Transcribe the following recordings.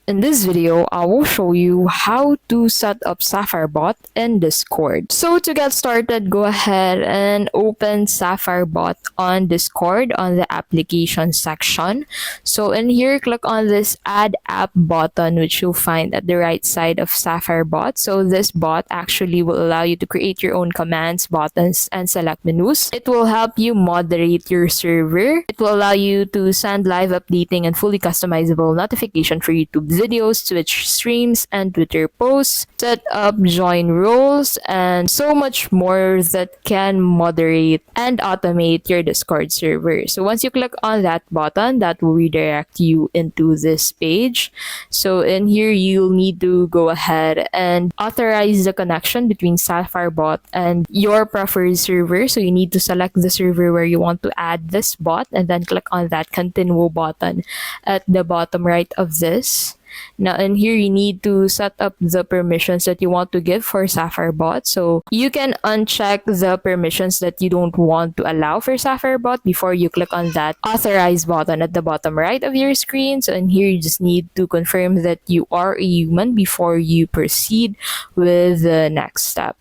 In this video, I will show you how to set up Sapphire bot in Discord. So to get started, go ahead and open Sapphire bot on Discord on the application section. So in here, click on this add app button, which you'll find at the right side of Sapphire bot. So this bot actually will allow you to create your own commands, buttons, and select menus. It will help you moderate your server. It will allow you to send live updating and fully customizable notification for YouTube videos, Twitch streams, and Twitter posts, set up join roles, and so much more that can moderate and automate your Discord server. So once you click on that button, that will redirect you into this page. So in here, you'll need to go ahead and authorize the connection between Sapphire bot and your preferred server. So you need to select the server where you want to add this bot and then click on that continue button at the bottom right of this. Now in here, you need to set up the permissions that you want to give for Sapphire bot. So you can uncheck the permissions that you don't want to allow for Sapphire bot before you click on that authorize button at the bottom right of your screen. So in here, you just need to confirm that you are a human before you proceed with the next step.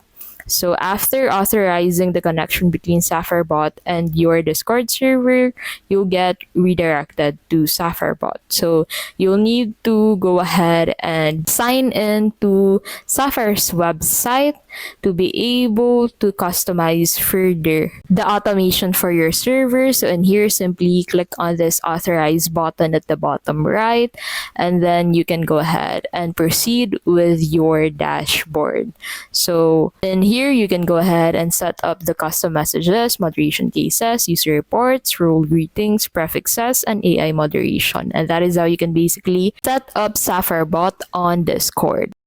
So after authorizing the connection between Sapphire bot and your Discord server, you'll get redirected to Sapphire bot. So you'll need to go ahead and sign in to Sapphire's website to be able to customize further the automation for your server. So in here, simply click on this authorize button at the bottom right, and then you can go ahead and proceed with your dashboard. So in here, you can go ahead and set up the custom messages, moderation cases, user reports, role greetings, prefixes, and AI moderation. And that is how you can basically set up Sapphire bot on Discord.